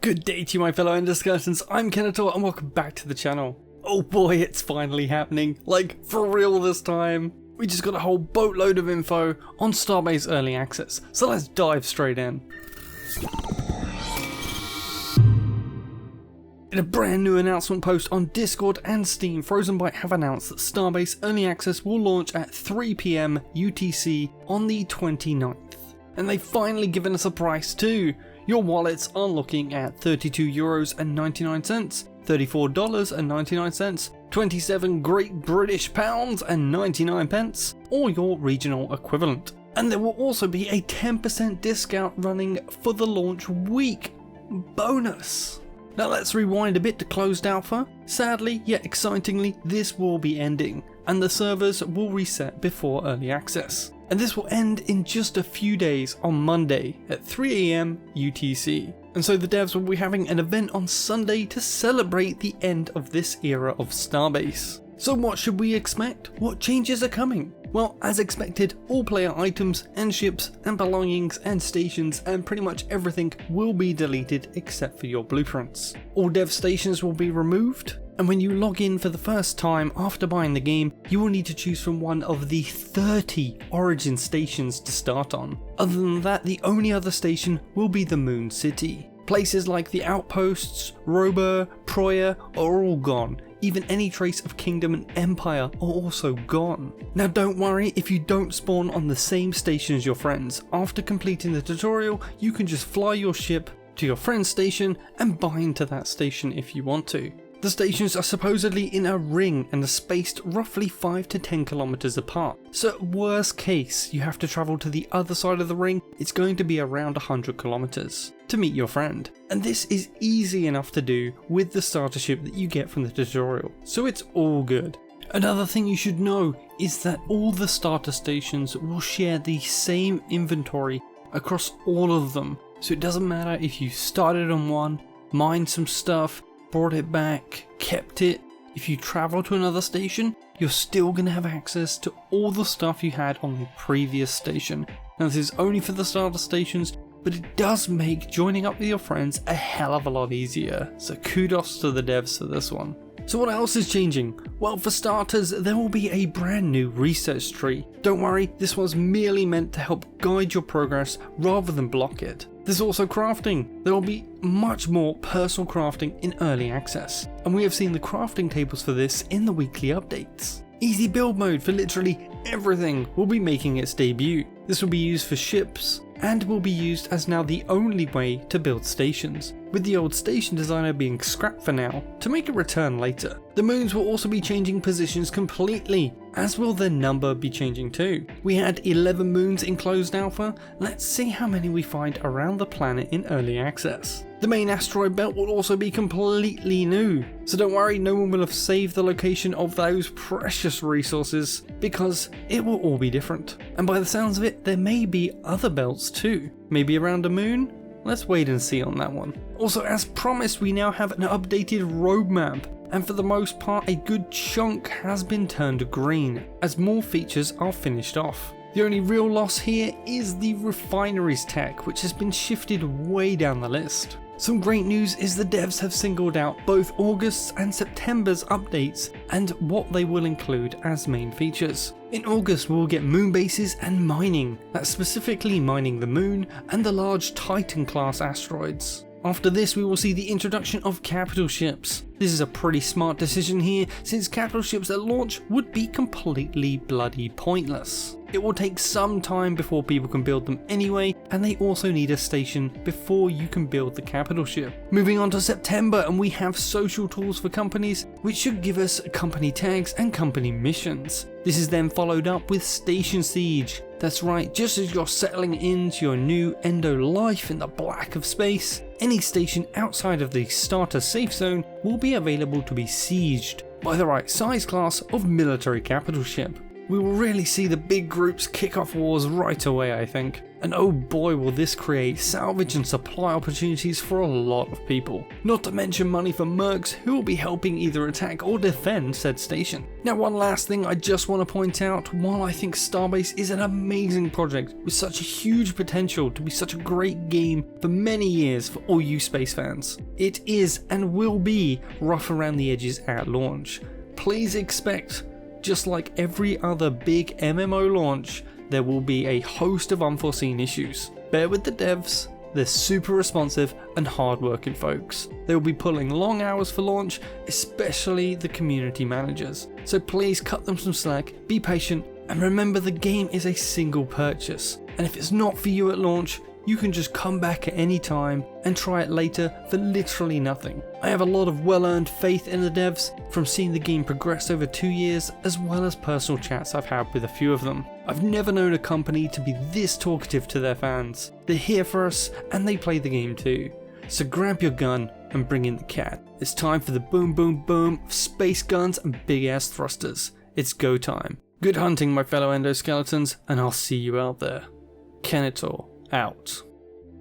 Good day to you, my fellow Endiscursions. I'm Kenator and welcome back to the channel. Oh boy, it's finally happening. Like, for real this time. We just got a whole boatload of info on Starbase Early Access, so let's dive straight in. In a brand new announcement post on Discord and Steam, Frozenbyte have announced that Starbase Early Access will launch at 3 PM UTC on the 29th. And they've finally given us a price too. Your wallets are looking at €32.99, $34.99, 27 Great British Pounds and 99 pence, or your regional equivalent. And there will also be a 10% discount running for the launch week. Bonus! Now let's rewind a bit to closed alpha. Sadly, yet excitingly, this will be ending, and the servers will reset before early access. And this will end in just a few days on Monday at 3 AM UTC. And so the devs will be having an event on Sunday to celebrate the end of this era of Starbase. So what should we expect? What changes are coming? Well, as expected, all player items and ships and belongings and stations and pretty much everything will be deleted except for your blueprints. All dev stations will be removed, and when you log in for the first time after buying the game, you will need to choose from one of the 30 origin stations to start on. Other than that, the only other station will be the Moon City. Places like the Outposts, Rober, Proya are all gone. Even any trace of Kingdom and Empire are also gone. Now don't worry if you don't spawn on the same station as your friends. After completing the tutorial, you can just fly your ship to your friend's station and bind to that station if you want to. The stations are supposedly in a ring and are spaced roughly 5 to 10 kilometers apart. So at worst case, you have to travel to the other side of the ring, it's going to be around 100 kilometers to meet your friend. And this is easy enough to do with the starter ship that you get from the tutorial, so it's all good. Another thing you should know is that all the starter stations will share the same inventory across all of them. So it doesn't matter if you started on one, mined some stuff, brought it back, kept it. If you travel to another station, you're still going to have access to all the stuff you had on the previous station. Now this is only for the starter stations, but it does make joining up with your friends a hell of a lot easier. So kudos to the devs for this one. So what else is changing? Well, for starters, there will be a brand new research tree. Don't worry, this was merely meant to help guide your progress rather than block it. There's also crafting. There will be much more personal crafting in early access, and we have seen the crafting tables for this in the weekly updates. Easy build mode for literally everything will be making its debut. This will be used for ships, and will be used as now the only way to build stations, with the old station designer being scrapped for now to make a return later. The moons will also be changing positions completely, as will their number be changing too. We had 11 moons in closed alpha, let's see how many we find around the planet in early access. The main asteroid belt will also be completely new, so don't worry, no one will have saved the location of those precious resources, because it will all be different. And by the sounds of it, there may be other belts too, maybe around a moon? Let's wait and see on that one. Also, as promised, we now have an updated roadmap, and for the most part a good chunk has been turned green, as more features are finished off. The only real loss here is the refineries tech, which has been shifted way down the list. Some great news is the devs have singled out both August's and September's updates and what they will include as main features. In August we will get moon bases and mining, that's specifically mining the moon and the large Titan class asteroids. After this we will see the introduction of capital ships. This is a pretty smart decision here, since capital ships at launch would be completely bloody pointless. It will take some time before people can build them anyway, and they also need a station before you can build the capital ship. Moving on to September, and we have social tools for companies, which should give us company tags and company missions. This is then followed up with Station Siege. That's right, just as you're settling into your new endo life in the black of space, any station outside of the starter safe zone will be available to be sieged by the right size class of military capital ship. We will really see the big groups kick off wars right away, I think. And oh boy, will this create salvage and supply opportunities for a lot of people. Not to mention money for mercs who will be helping either attack or defend said station. Now one last thing I just want to point out, while I think Starbase is an amazing project with such a huge potential to be such a great game for many years for all you space fans, it is and will be rough around the edges at launch. Please expect, just like every other big MMO launch, there will be a host of unforeseen issues. Bear with the devs, they're super responsive and hardworking folks. They will be pulling long hours for launch, especially the community managers. So please cut them some slack, be patient, and remember the game is a single purchase. And if it's not for you at launch, you can just come back at any time and try it later for literally nothing. I have a lot of well-earned faith in the devs from seeing the game progress over 2 years, as well as personal chats I've had with a few of them. I've never known a company to be this talkative to their fans. They're here for us and they play the game too. So grab your gun and bring in the cat. It's time for the boom boom boom of space guns and big ass thrusters. It's go time. Good hunting my fellow endoskeletons, and I'll see you out there. Kenator out.